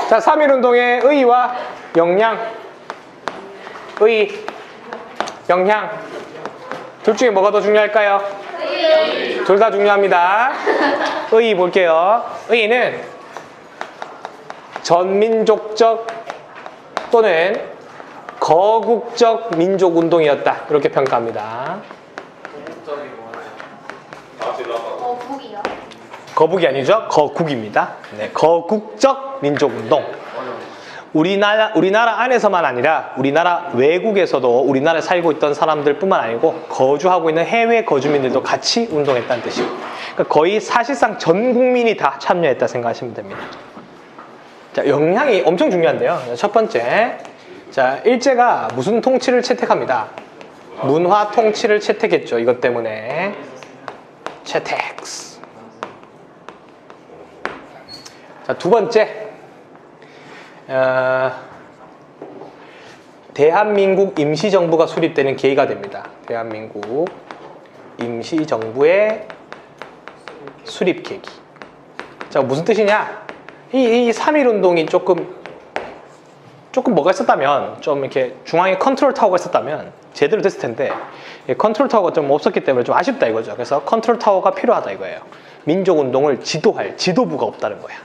자, 3.1운동의 의의와 영양. 의의, 영양. 둘 중에 뭐가 더 중요할까요? 둘 다 중요합니다. 의의 볼게요. 의의는 전민족적 또는 거국적 민족운동이었다. 이렇게 평가합니다. 거북이요? 거북이 아니죠? 거국입니다. 네, 거국적 민족운동. 우리나라 안에서만 아니라 우리나라 외국에서도 우리나라에 살고 있던 사람들 뿐만 아니고 거주하고 있는 해외 거주민들도 같이 운동했다는 뜻이고, 그러니까 거의 사실상 전 국민이 다 참여했다 생각하시면 됩니다. 자, 영향이 엄청 중요한데요. 첫 번째, 자, 일제가 무슨 통치를 채택합니다. 문화 통치를 채택했죠. 이것 때문에 채택. 자, 두 번째, 대한민국 임시정부가 수립되는 계기가 됩니다. 대한민국 임시정부의 수립 계기. 자, 무슨 뜻이냐? 이 3.1운동이 조금 뭐가 있었다면, 좀 이렇게 중앙에 컨트롤 타워가 있었다면 제대로 됐을 텐데, 컨트롤 타워가 좀 없었기 때문에 좀 아쉽다 이거죠. 그래서 컨트롤 타워가 필요하다 이거예요. 민족운동을 지도할 지도부가 없다는 거야.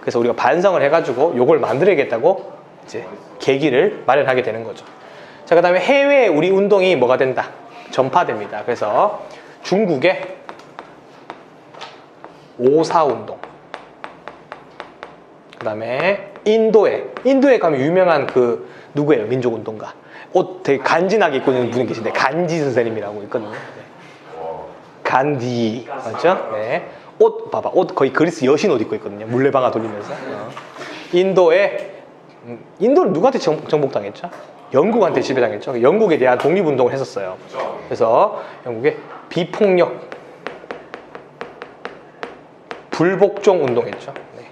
그래서 우리가 반성을 해가지고 요걸 만들어야겠다고 이제 계기를 마련하게 되는 거죠. 자, 그 다음에 해외에 우리 운동이 뭐가 된다? 전파됩니다. 그래서 중국의 5.4운동, 그 다음에 인도에 가면 유명한 그 누구예요? 민족운동가. 옷 되게 간지나게 입고 있는 분이 계신데, 간지 선생님이라고 있거든요. 네. 간디 맞죠? 네. 옷 봐봐, 옷 거의 그리스 여신 옷 입고 있거든요. 물레방아 돌리면서. 인도는 누구한테 정복당했죠? 영국한테 지배당했죠. 영국에 대한 독립운동을 했었어요. 그래서 영국의 비폭력 불복종 운동했죠. 네.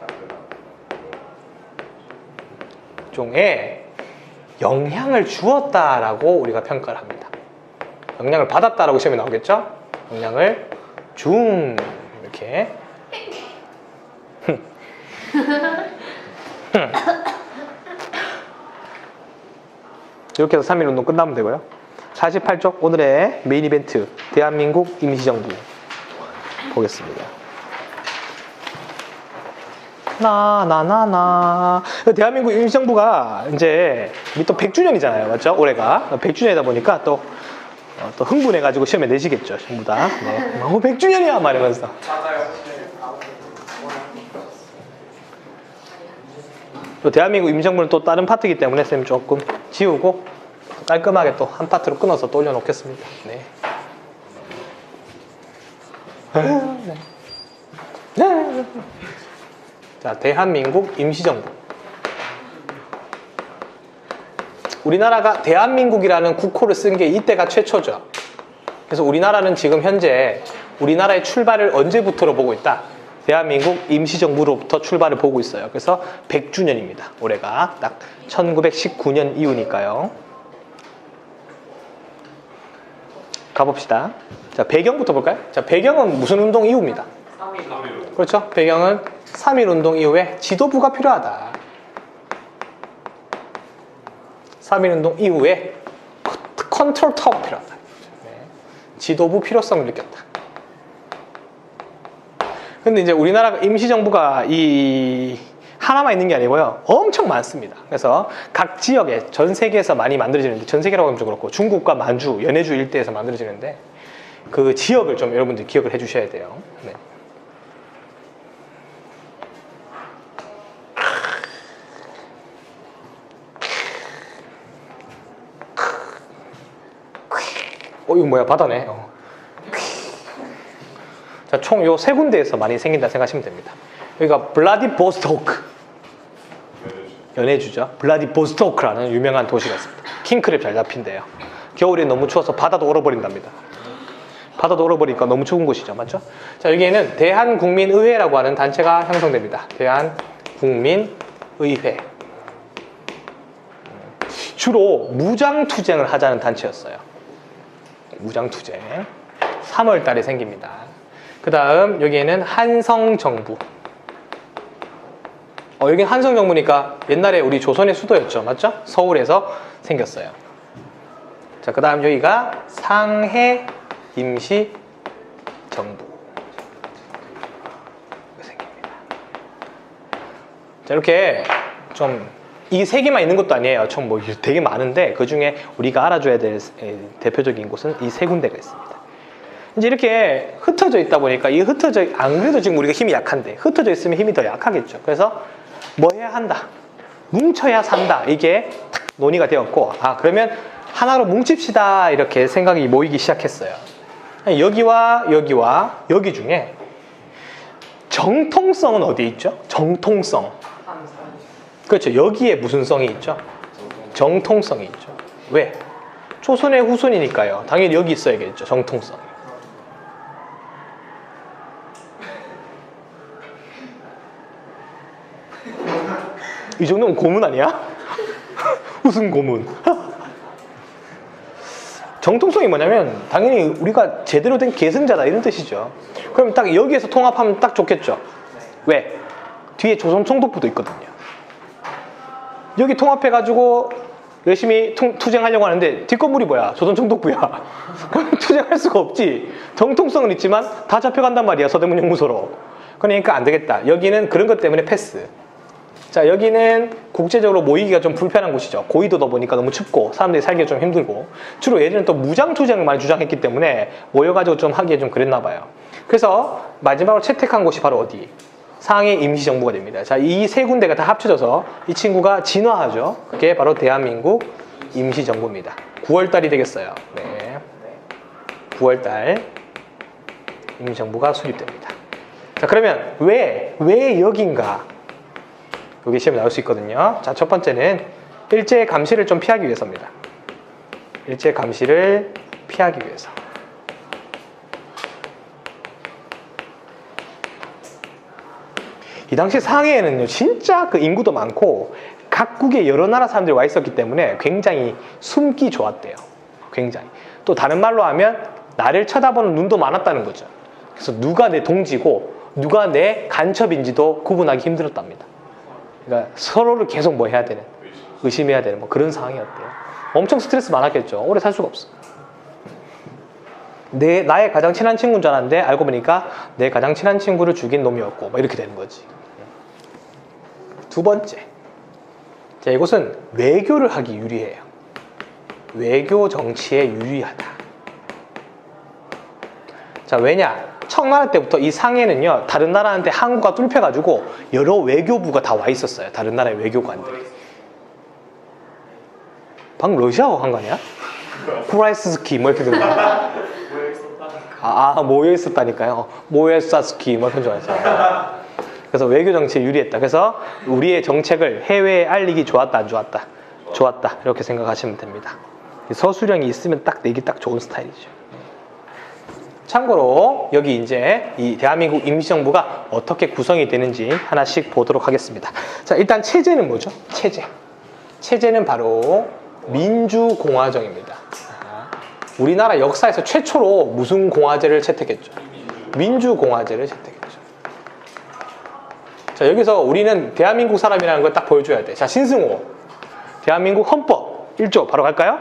종에 영향을 주었다라고 우리가 평가를 합니다. 영향을 받았다라고 시험에 나오겠죠? 영향을 준 이렇게. 이렇게 해서 3.1운동 끝나면 되고요. 48쪽 오늘의 메인 이벤트 대한민국 임시정부 보겠습니다. 대한민국 임시정부가 이제 또 100주년이잖아요. 맞죠? 올해가 100주년이다 보니까 또 흥분해가지고 시험에 내시겠죠. 전부 다. 네. 100주년이야! 막 이러면서. 또 대한민국 임시정부는 또 다른 파트이기 때문에 쌤 조금 지우고 깔끔하게 또 한 파트로 끊어서 또 올려놓겠습니다. 네. 자, 대한민국 임시정부. 우리나라가 대한민국이라는 국호를 쓴 게 이때가 최초죠. 그래서 우리나라는 지금 현재 우리나라의 출발을 언제부터로 보고 있다? 대한민국 임시정부로부터 출발을 보고 있어요. 그래서 100주년입니다. 올해가 딱 1919년 이후니까요. 가봅시다. 자, 배경부터 볼까요? 자, 배경은 무슨 운동 이후입니다. 3.1운동. 그렇죠. 배경은 3.1운동 이후에 지도부가 필요하다. 3.1운동 이후에 컨트롤 타워가 필요하다. 네. 지도부 필요성을 느꼈다. 근데 이제 우리나라가 임시정부가 하나만 있는 게 아니고요. 엄청 많습니다. 그래서 각 지역에 전 세계에서 많이 만들어지는데, 전 세계라고 하면 좀 그렇고 중국과 만주, 연해주 일대에서 만들어지는데 그 지역을 좀 여러분들이 기억을 해 주셔야 돼요. 네. 이거 뭐야? 바다네. 자, 총 요 세 군데에서 많이 생긴다 생각하시면 됩니다. 여기가 블라디보스토크, 연해주죠. 블라디보스토크라는 유명한 도시가 있습니다. 킹크랩 잘 잡힌대요. 겨울에 너무 추워서 바다도 얼어버린답니다. 바다도 얼어버리니까 너무 추운 곳이죠. 맞죠? 자, 여기에는 대한국민의회라고 하는 단체가 형성됩니다. 대한국민의회. 주로 무장투쟁을 하자는 단체였어요. 무장투쟁. 3월 달에 생깁니다. 그 다음 여기에는 한성정부. 여긴 한성정부니까 옛날에 우리 조선의 수도였죠. 맞죠? 서울에서 생겼어요. 자, 그 다음 여기가 상해 임시정부. 생깁니다. 자, 이렇게 좀 이 세 개만 있는 것도 아니에요. 총 뭐 되게 많은데 그 중에 우리가 알아줘야 될 대표적인 곳은 이 세 군데가 있습니다. 이제 이렇게 흩어져 있다 보니까 이 안 그래도 지금 우리가 힘이 약한데 흩어져 있으면 힘이 더 약하겠죠. 그래서 뭐 해야 한다? 뭉쳐야 산다. 이게 탁 논의가 되었고, 그러면 하나로 뭉칩시다. 이렇게 생각이 모이기 시작했어요. 여기와 여기와 여기 중에 정통성은 어디에 있죠? 정통성. 그렇죠. 여기에 무슨 성이 있죠? 정통성이 있죠. 왜? 조선의 후손이니까요. 당연히 여기 있어야겠죠. 정통성. 이 정도면 고문 아니야? 무슨 고문? 정통성이 뭐냐면 당연히 우리가 제대로 된 계승자다 이런 뜻이죠. 그럼 딱 여기에서 통합하면 딱 좋겠죠. 왜? 뒤에 조선 총독부도 있거든요. 여기 통합해가지고 열심히 투쟁하려고 하는데 뒷건물이 뭐야? 조선 총독부야. 그럼 투쟁할 수가 없지. 정통성은 있지만 다 잡혀간단 말이야. 서대문 연구소로. 그러니까 안 되겠다. 여기는 그런 것 때문에 패스. 자, 여기는 국제적으로 모이기가 좀 불편한 곳이죠. 고위도다 보니까 너무 춥고 사람들이 살기가 좀 힘들고, 주로 예전에 또 무장투쟁을 많이 주장했기 때문에 모여가지고 좀 하기에 좀 그랬나 봐요. 그래서 마지막으로 채택한 곳이 바로 어디? 상해 임시정부가 됩니다. 자, 이 세 군데가 다 합쳐져서 이 친구가 진화하죠. 그게 바로 대한민국 임시정부입니다. 9월달이 되겠어요. 네. 9월달 임시정부가 수립됩니다. 자, 그러면 왜 여긴가? 여기 시험에 나올 수 있거든요. 자, 첫 번째는 일제 감시를 좀 피하기 위해서입니다. 일제 감시를 피하기 위해서. 이 당시 상해에는요, 진짜 그 인구도 많고 각국의 여러 나라 사람들이 와 있었기 때문에 굉장히 숨기 좋았대요. 굉장히. 또 다른 말로 하면 나를 쳐다보는 눈도 많았다는 거죠. 그래서 누가 내 동지고 누가 내 간첩인지도 구분하기 힘들었답니다. 그러니까 서로를 계속 뭐 해야 되는, 의심해야 되는 뭐 그런 상황이었대요. 엄청 스트레스 많았겠죠. 오래 살 수가 없어. 나의 가장 친한 친구인 줄 알았는데 알고 보니까 내 가장 친한 친구를 죽인 놈이었고 뭐 이렇게 되는 거지. 두 번째, 자, 이곳은 외교를 하기 유리해요. 외교 정치에 유리하다. 자, 왜냐? 청나라 때부터 이 상해는요, 다른 나라한테 항구가 뚫혀가지고 여러 외교부가 다 와 있었어요. 다른 나라의 외교관들이. 방금 러시아어 한 거 아니야? 쿠라이스스키 뭐 이렇게 되는 거야. 모여 있었다니까요. 모에사스키 뭐 그런 줄 알았어요. 그래서 외교 정치에 유리했다. 그래서 우리의 정책을 해외에 알리기 좋았다, 안 좋았다? 좋았다. 이렇게 생각하시면 됩니다. 서술형이 있으면 딱 내기 딱 좋은 스타일이죠. 참고로 여기 이제 이 대한민국 임시정부가 어떻게 구성이 되는지 하나씩 보도록 하겠습니다. 자, 일단 체제는 뭐죠? 체제는 바로 민주공화정입니다. 우리나라 역사에서 최초로 무슨 공화제를 채택했죠? 민주공화제를 채택했죠. 자, 여기서 우리는 대한민국 사람이라는 걸 딱 보여줘야 돼. 자, 신승호. 대한민국 헌법 1조 바로 갈까요?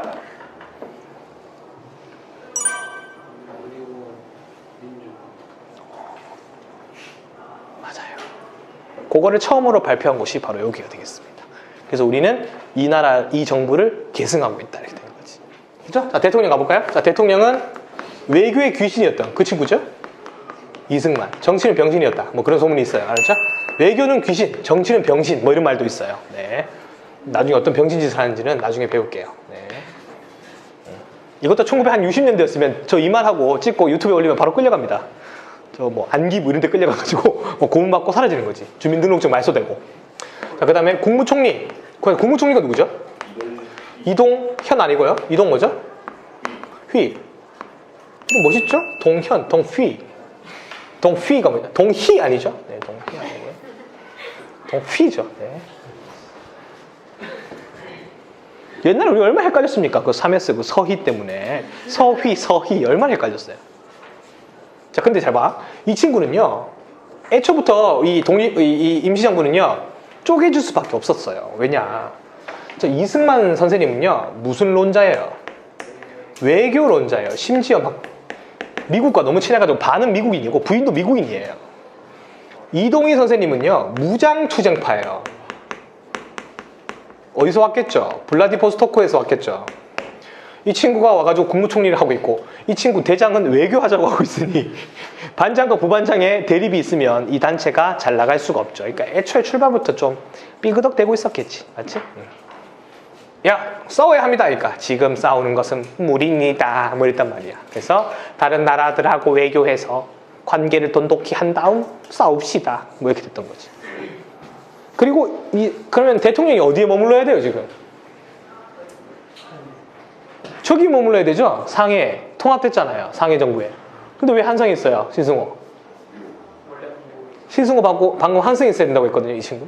맞아요. 그거를 처음으로 발표한 곳이 바로 여기가 되겠습니다. 그래서 우리는 이 나라, 이 정부를 계승하고 있다. 이렇게 되는 거지. 그죠? 자, 대통령 가볼까요? 자, 대통령은 외교의 귀신이었던 그 친구죠? 이승만. 정치는 병신이었다. 뭐 그런 소문이 있어요. 알았죠? 외교는 귀신, 정치는 병신. 뭐 이런 말도 있어요. 네. 나중에 어떤 병신 짓을 하는지는 나중에 배울게요. 네. 이것도 1960년대였으면 저 이 말하고 찍고 유튜브에 올리면 바로 끌려갑니다. 저 뭐 안기부 이런 데 끌려가가지고 뭐 고문받고 사라지는 거지. 주민등록증 말소되고. 자, 그 다음에 국무총리. 국무총리가 누구죠? 이동현 아니고요. 이동 뭐죠? 휘. 이거 멋있죠? 동현, 동휘. 동휘가 뭐냐? 동희 아니죠? 네, 동희 아니고요. 동휘죠. 네. 옛날에 우리 얼마나 헷갈렸습니까? 그 3S 그 서희 때문에. 서희 얼마나 헷갈렸어요. 자, 근데 잘 봐. 이 친구는요, 애초부터 이 임시정부는요, 쪼개줄 수밖에 없었어요. 왜냐? 저 이승만 선생님은요, 무슨 론자예요? 외교론자예요. 심지어 막 미국과 너무 친해가지고 반은 미국인이고 부인도 미국인이에요. 이동희 선생님은요, 무장투쟁파예요. 어디서 왔겠죠? 블라디보스토크에서 왔겠죠. 이 친구가 와가지고 국무총리를 하고 있고, 이 친구 대장은 외교하자고 하고 있으니 반장과 부반장의 대립이 있으면 이 단체가 잘 나갈 수가 없죠. 그러니까 애초에 출발부터 좀 삐그덕대고 있었겠지. 맞지? 야, 싸워야 합니다. 그러니까 지금 싸우는 것은 무리입니다. 뭐 이랬단 말이야. 그래서 다른 나라들하고 외교해서 관계를 돈독히 한 다음 싸웁시다. 뭐 이렇게 됐던 거지. 그리고 그러면 대통령이 어디에 머물러야 돼요, 지금? 저기 머물러야 되죠? 상해. 통합됐잖아요. 상해 정부에. 근데 왜 한성이 있어요? 신승호. 신승호 방금 한성이 있어야 된다고 했거든요, 이 친구.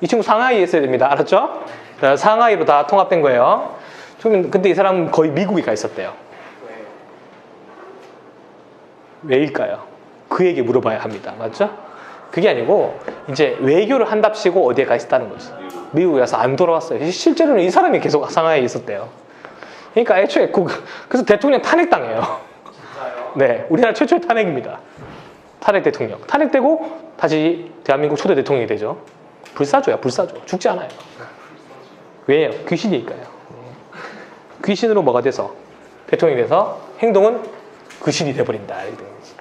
이 친구 상하이에 있어야 됩니다. 알았죠? 상하이로 다 통합된 거예요. 근데 이 사람은 거의 미국에 가 있었대요. 왜일까요? 그에게 물어봐야 합니다. 맞죠? 그게 아니고 이제 외교를 한답시고 어디에 가 있었다는 거지. 미국에 가서 안 돌아왔어요. 실제로는 이 사람이 계속 상하이에 있었대요. 그러니까 애초에 그래서 대통령 탄핵당해요. 진짜요? 네, 우리나라 최초의 탄핵입니다. 탄핵 대통령. 탄핵되고 다시 대한민국 초대 대통령이 되죠. 불사조야, 불사조. 죽지 않아요. 왜요? 귀신이니까요. 귀신으로 뭐가 돼서 대통령이 돼서 행동은 귀신이 돼버린다. 이렇게 되는 거지.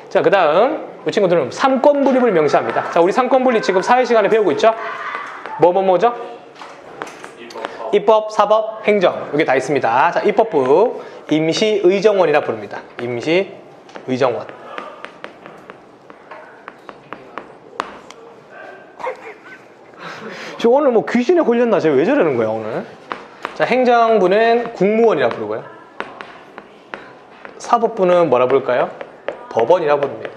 자, 그 다음 이 친구들은 삼권분립을 명시합니다. 자, 우리 삼권분립 지금 사회 시간에 배우고 있죠? 뭐죠? 입법, 사법, 행정. 여기 다 있습니다. 자, 입법부 임시의정원이라 부릅니다. 임시의정원. 저 오늘 뭐 귀신에 걸렸나? 제가 왜 저러는 거야 오늘? 자, 행정부는 국무원이라 부르고요. 사법부는 뭐라 부를까요? 법원이라 부릅니다.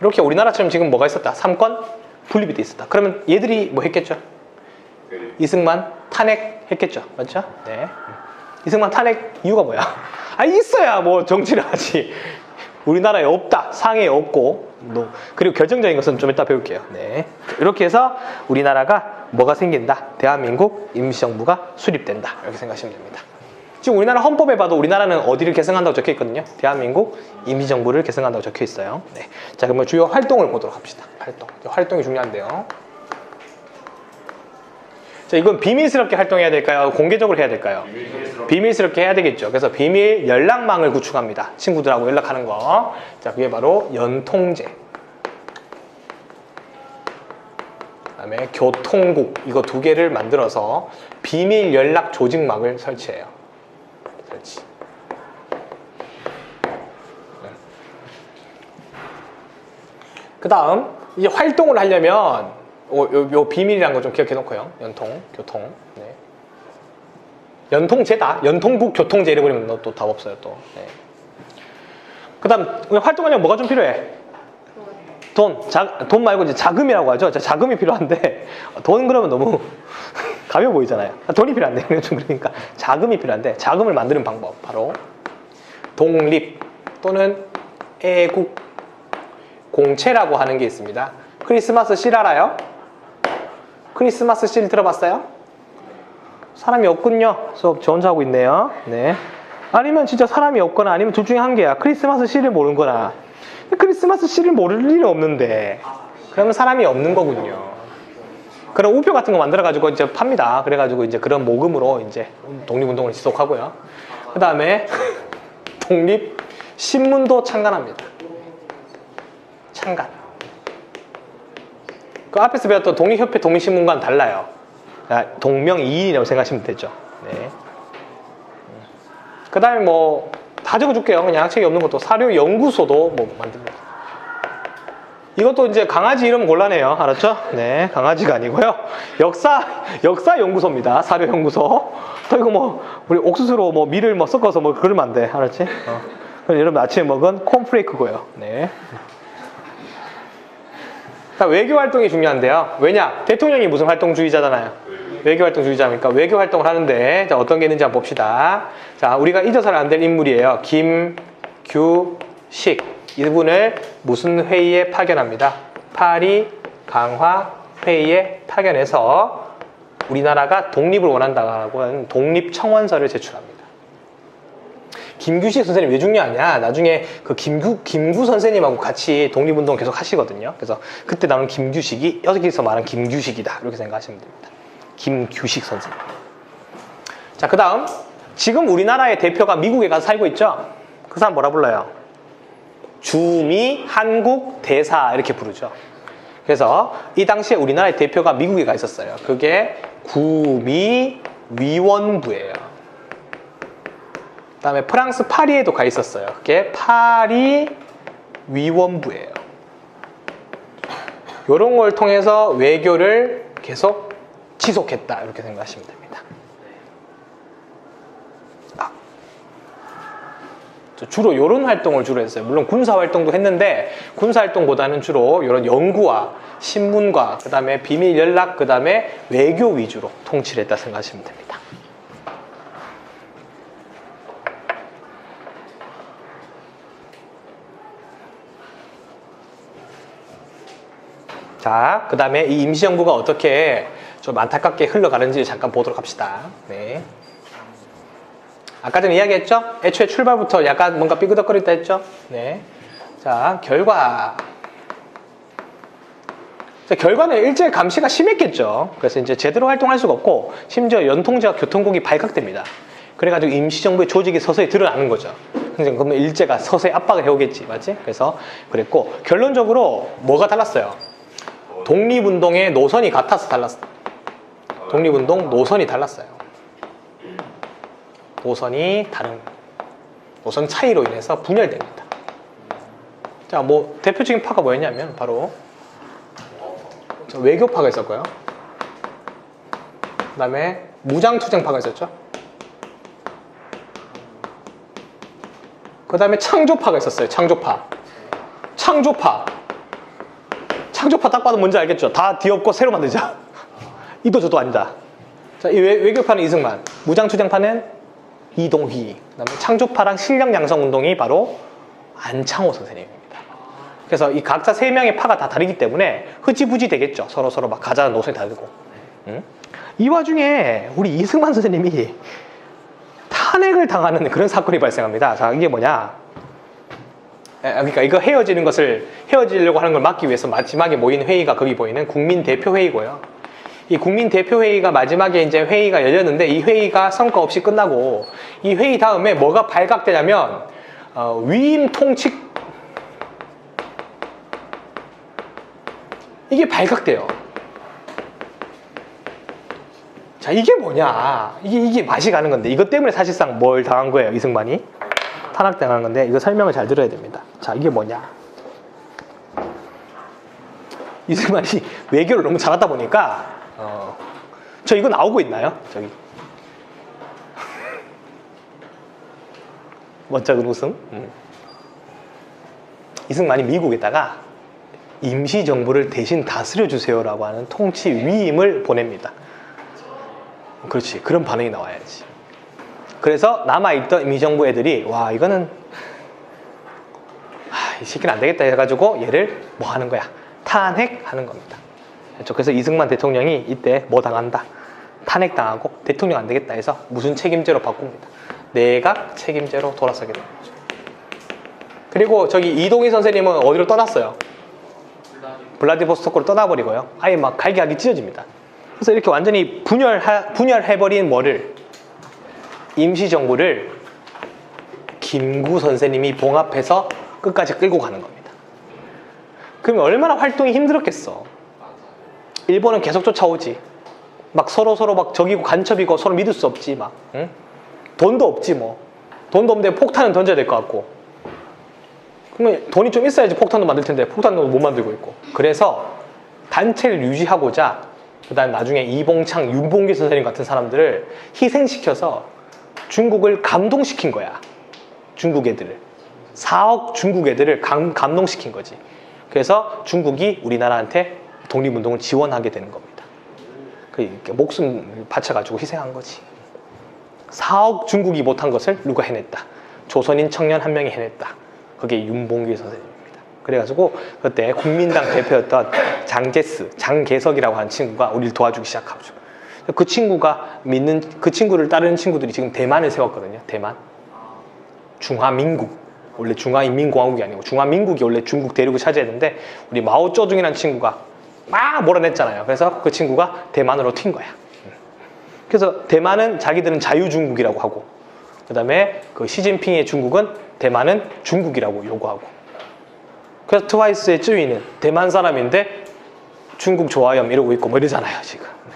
이렇게 우리나라처럼 지금 뭐가 있었다? 삼권 분립이 돼 있었다. 그러면 얘들이 뭐 했겠죠? 이승만 탄핵 했겠죠. 맞죠? 네. 이승만 탄핵 이유가 뭐야? 있어야 뭐 정치를 하지. 우리나라에 없다. 상해에 없고. 그리고 결정적인 것은 좀 이따 배울게요. 네. 이렇게 해서 우리나라가 뭐가 생긴다? 대한민국 임시정부가 수립된다. 이렇게 생각하시면 됩니다. 지금 우리나라 헌법에 봐도 우리나라는 어디를 개성한다고 적혀 있거든요. 대한민국 임시정부를 개성한다고 적혀 있어요. 네. 자, 그러면 주요 활동을 보도록 합시다. 활동이 중요한데요. 자, 이건 비밀스럽게 활동해야 될까요? 공개적으로 해야 될까요? 비밀스럽게 해야 되겠죠. 그래서 비밀 연락망을 구축합니다. 친구들하고 연락하는 거. 자, 그게 바로 연통제. 그다음에 교통국. 이거 두 개를 만들어서 비밀 연락 조직망을 설치해요. 설치. 그 다음 이제 활동을 하려면 요 비밀이라는 거 좀 기억해 놓고요. 연통, 교통. 네. 연통제다. 연통국 교통제 이래 버리면 또 답 없어요, 또. 네. 그 다음, 활동하려면 뭐가 좀 필요해? 돈 말고 이제 자금이라고 하죠. 자금이 필요한데, 돈 그러면 너무 가벼워 보이잖아요. 돈이 필요한데, 좀 그러니까. 자금이 필요한데, 자금을 만드는 방법. 바로, 독립 또는 애국, 공채라고 하는 게 있습니다. 크리스마스 실 알아요? 크리스마스 실 들어봤어요? 사람이 없군요. 수업 저 혼자 하고 있네요. 네. 아니면 진짜 사람이 없거나 아니면 둘 중에 한 개야. 크리스마스 실을 모르는 거나. 크리스마스 실을 모를 일은 없는데. 그러면 사람이 없는 거군요. 그런 우표 같은 거 만들어가지고 이제 팝니다. 그래가지고 이제 그런 모금으로 이제 독립운동을 지속하고요. 그 다음에 독립신문도 창간합니다. 창간. 그 앞에서 배웠던 독립협회 독립신문과는 달라요. 동명이인이라고 생각하시면 되죠. 네. 그 다음에 뭐 다 적어줄게요. 그냥 약책이 없는 것도 사료연구소도 뭐 만듭니다. 이것도 이제 강아지 이름 곤란해요. 알았죠? 네, 강아지가 아니고요. 역사연구소입니다. 사료연구소. 또 이거 뭐 우리 옥수수로 뭐 밀을 뭐 섞어서 뭐 그러면 안 돼. 알았지? 그럼 여러분 아침에 먹은 콘프레이크고요. 네. 자, 외교 활동이 중요한데요. 왜냐? 대통령이 무슨 활동주의자잖아요. 외교 활동주의자니까 외교 활동을 하는데, 자, 어떤 게 있는지 한번 봅시다. 자, 우리가 잊어서는 안 될 인물이에요. 김규식. 이분을 무슨 회의에 파견합니다? 파리 강화 회의에 파견해서 우리나라가 독립을 원한다고 하는 독립청원서를 제출합니다. 김규식 선생님 왜 중요하냐? 나중에 그 김구 선생님하고 같이 독립운동 계속 하시거든요. 그래서 그때 나오는 김규식이 여기서 말한 김규식이다 이렇게 생각하시면 됩니다. 김규식 선생님. 자, 그 다음 지금 우리나라의 대표가 미국에 가서 살고 있죠. 그 사람 뭐라 불러요? 주미 한국 대사 이렇게 부르죠. 그래서 이 당시에 우리나라의 대표가 미국에 가 있었어요. 그게 구미 위원부예요. 그 다음에 프랑스 파리에도 가 있었어요. 그게 파리 위원부예요. 이런 걸 통해서 외교를 계속 지속했다 이렇게 생각하시면 됩니다. 주로 이런 활동을 주로 했어요. 물론 군사 활동도 했는데 군사 활동보다는 주로 이런 연구와 신문과 그 다음에 비밀 연락 그 다음에 외교 위주로 통치를 했다 생각하시면 됩니다. 자, 그 다음에 이 임시정부가 어떻게 좀 안타깝게 흘러가는지 잠깐 보도록 합시다. 네. 아까 전에 이야기했죠? 애초에 출발부터 약간 뭔가 삐그덕거렸다 했죠? 네. 자, 결과. 자, 결과는 일제 감시가 심했겠죠. 그래서 이제 제대로 활동할 수가 없고, 심지어 연통제와 교통국이 발각됩니다. 그래가지고 임시정부의 조직이 서서히 드러나는 거죠. 그러면 일제가 서서히 압박을 해오겠지, 맞지? 그래서 그랬고, 결론적으로 뭐가 달랐어요? 독립운동의 노선이 같아서 달랐어요. 독립운동 노선이 달랐어요. 노선이 다른 노선 차이로 인해서 분열됩니다. 자, 뭐 대표적인 파가 뭐였냐면 바로 외교파가 있었고요. 그 다음에 무장투쟁파가 있었죠. 그 다음에 창조파가 있었어요. 창조파 딱 봐도 뭔지 알겠죠? 다 뒤엎고 새로 만들자. 이도 저도 아니다. 자, 이 외교파는 이승만, 무장투쟁파는 이동휘, 그다음에 창조파랑 실력 양성 운동이 바로 안창호 선생님입니다. 그래서 이 각자 세 명의 파가 다 다르기 때문에 흐지부지 되겠죠. 서로 막 가자는 노선이 다르고. 이 와중에 우리 이승만 선생님이 탄핵을 당하는 그런 사건이 발생합니다. 자, 이게 뭐냐? 그러니까 이거 헤어지려고 하는 걸 막기 위해서 마지막에 모인 회의가 거기 보이는 국민대표회의고요. 이 국민대표회의가 마지막에 이제 회의가 열렸는데 이 회의가 성과 없이 끝나고 이 회의 다음에 뭐가 발각되냐면 위임 통치 이게 발각돼요. 자, 이게 뭐냐? 이게 맛이 가는 건데 이것 때문에 사실상 뭘 당한 거예요, 이승만이? 탄압당한 건데 이거 설명을 잘 들어야 됩니다. 자, 이게 뭐냐? 이승만이 외교를 너무 잘하다 보니까 저 이거 나오고 있나요? 저기 멋쩍은 웃음. 이승만이 미국에다가 임시정부를 대신 다스려주세요라고 하는 통치 위임을 보냅니다. 그렇지, 그런 반응이 나와야지. 그래서 남아있던 임시정부 애들이 와, 이거는 이 새끼는 안 되겠다 해가지고 얘를 뭐 하는 거야? 탄핵하는 겁니다. 그래서 이승만 대통령이 이때 뭐 당한다? 탄핵당하고 대통령 안 되겠다 해서 무슨 책임제로 바꿉니다. 내각 책임제로 돌아서게 되는 거죠. 그리고 저기 이동희 선생님은 어디로 떠났어요? 블라디보스토크로 떠나버리고요. 아예 막 갈기갈기 찢어집니다. 그래서 이렇게 완전히 분열해버린 뭐를? 임시정부를 김구 선생님이 봉합해서 끝까지 끌고 가는 겁니다. 그러면 얼마나 활동이 힘들었겠어. 일본은 계속 쫓아오지. 막 서로 막 적이고 간첩이고 서로 믿을 수 없지. 막 응? 돈도 없지 뭐. 돈도 없는데 폭탄은 던져야 될 것 같고. 그러면 돈이 좀 있어야지 폭탄도 만들 텐데 폭탄도 못 만들고 있고. 그래서 단체를 유지하고자 그다음 나중에 이봉창, 윤봉길 선생님 같은 사람들을 희생시켜서 중국을 감동시킨 거야. 중국 애들을. 4억 중국 애들을 감동시킨 거지. 그래서 중국이 우리나라한테 독립운동을 지원하게 되는 겁니다. 목숨 바쳐가지고 희생한 거지. 4억 중국이 못한 것을 누가 해냈다. 조선인 청년 한 명이 해냈다. 그게 윤봉길 선생님입니다. 그래가지고 그때 국민당 대표였던 장개석이라고 하는 친구가 우리를 도와주기 시작하죠. 그 친구가 그 친구를 따르는 친구들이 지금 대만을 세웠거든요. 대만. 중화민국. 원래 중화인민공화국이 아니고 중화민국이 원래 중국 대륙을 차지했는데 우리 마오쩌둥이라는 친구가 막 몰아냈잖아요. 그래서 그 친구가 대만으로 튄 거야. 그래서 대만은 자기들은 자유중국이라고 하고 그 다음에 그 시진핑의 중국은 대만은 중국이라고 요구하고 그래서 트와이스의 쯔위는 대만 사람인데 중국 좋아요 이러고 있고 뭐 이러잖아요 지금. 네.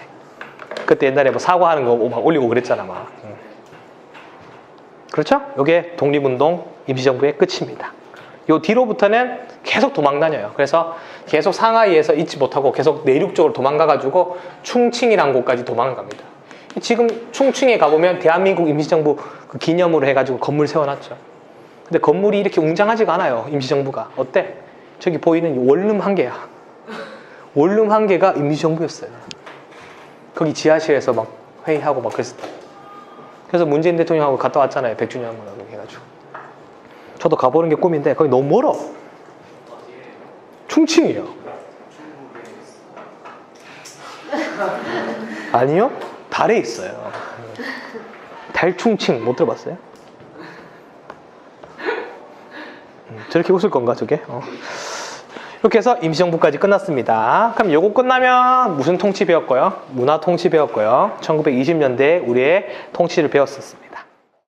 그때 옛날에 뭐 사과하는 거 막 올리고 그랬잖아 막. 그렇죠? 이게 독립운동 임시정부의 끝입니다. 요 뒤로부터는 계속 도망다녀요. 그래서 계속 상하이에서 잊지 못하고 계속 내륙적으로 도망가가지고 충칭이라는 곳까지 도망갑니다. 지금 충칭에 가보면 대한민국 임시정부 그 기념으로 해가지고 건물 세워놨죠. 근데 건물이 이렇게 웅장하지가 않아요. 임시정부가. 어때? 저기 보이는 원룸 한 개야. 원룸 한 개가 임시정부였어요. 거기 지하실에서 막 회의하고 막 그랬었다. 그래서 문재인 대통령하고 갔다 왔잖아요. 100주년하고 해가지고. 저도 가보는 게 꿈인데 거기 너무 멀어. 충칭이요. 아니요. 달에 있어요. 달충칭 못 들어봤어요? 저렇게 웃을 건가 저게? 이렇게 해서 임시정부까지 끝났습니다. 그럼 요거 끝나면 무슨 통치 배웠고요? 문화 통치 배웠고요. 1920년대에 우리의 통치를 배웠었습니다.